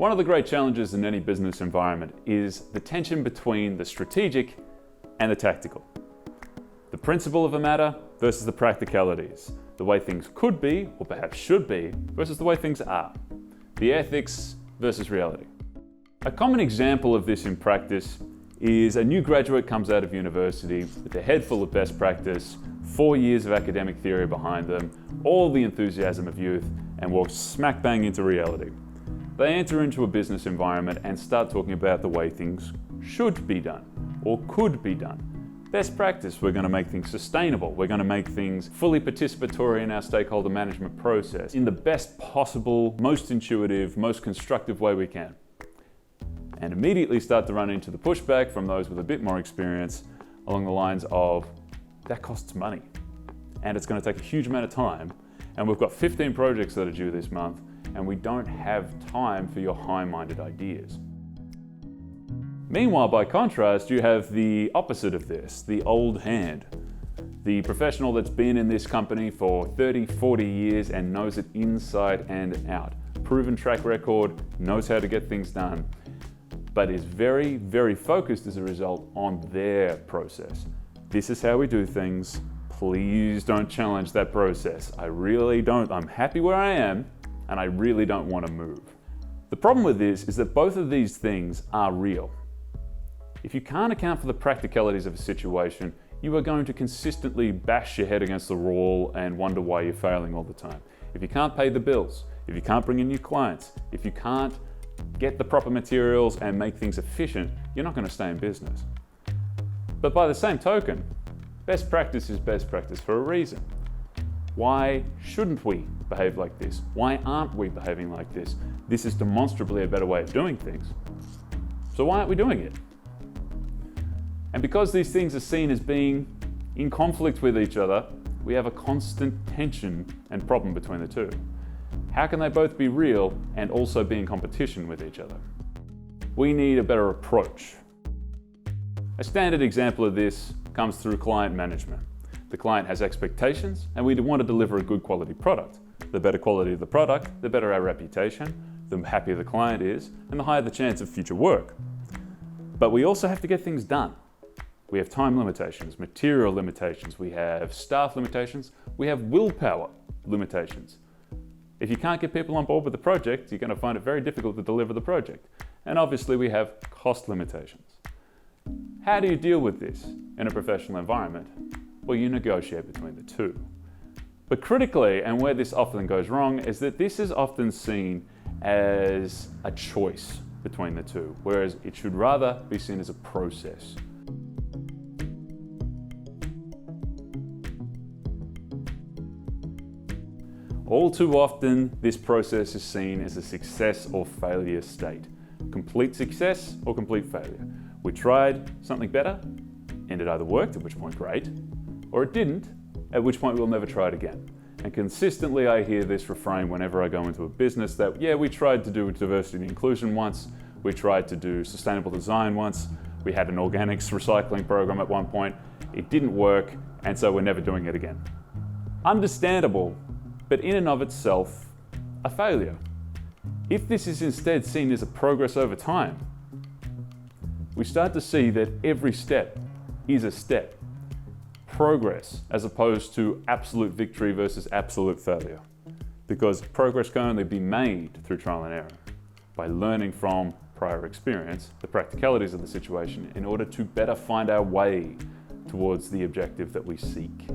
One of the great challenges in any business environment is the tension between the strategic and the tactical. The principle of a matter versus the practicalities. The way things could be, or perhaps should be, versus the way things are. The ethics versus reality. A common example of this in practice is a new graduate comes out of university with a head full of best practice, 4 years of academic theory behind them, all the enthusiasm of youth, and walks smack bang into reality. They enter into a business environment and start talking about the way things should be done, or could be done. Best practice, we're going to make things sustainable. We're going to make things fully participatory in our stakeholder management process in the best possible, most intuitive, most constructive way we can. And immediately start to run into the pushback from those with a bit more experience along the lines of, that costs money. And it's going to take a huge amount of time. And we've got 15 projects that are due this month, and we don't have time for your high-minded ideas. Meanwhile, by contrast, you have the opposite of this, the old hand. The professional that's been in this company for 30, 40 years and knows it inside and out. Proven track record, knows how to get things done, but is very, very focused as a result on their process. This is how we do things. Please don't challenge that process. I really don't. I'm happy where I am, and I really don't want to move. The problem with this is that both of these things are real. If you can't account for the practicalities of a situation, you are going to consistently bash your head against the wall and wonder why you're failing all the time. If you can't pay the bills, if you can't bring in new clients, if you can't get the proper materials and make things efficient, you're not going to stay in business. But by the same token, best practice is best practice for a reason. Why shouldn't we behave like this? Why aren't we behaving like this? This is demonstrably a better way of doing things. So why aren't we doing it? And because these things are seen as being in conflict with each other, we have a constant tension and problem between the two. How can they both be real and also be in competition with each other? We need a better approach. A standard example of this comes through client management. The client has expectations and we want to deliver a good quality product. The better quality of the product, the better our reputation, the happier the client is, and the higher the chance of future work. But we also have to get things done. We have time limitations, material limitations, we have staff limitations, we have willpower limitations. If you can't get people on board with the project, you're going to find it very difficult to deliver the project. And obviously we have cost limitations. How do you deal with this in a professional environment? Well, you negotiate between the two. But critically, and where this often goes wrong, is that this is often seen as a choice between the two, whereas it should rather be seen as a process. All too often, this process is seen as a success or failure state. Complete success or complete failure. We tried something better, and it either worked, at which point great, or it didn't, at which point we'll never try it again. And consistently I hear this refrain whenever I go into a business that, yeah, we tried to do diversity and inclusion once, we tried to do sustainable design once, we had an organics recycling program at one point, it didn't work, and so we're never doing it again. Understandable, but in and of itself, a failure. If this is instead seen as a progress over time, we start to see that every step is a step. Progress as opposed to absolute victory versus absolute failure. Because progress can only be made through trial and error, by learning from prior experience, the practicalities of the situation, in order to better find our way towards the objective that we seek.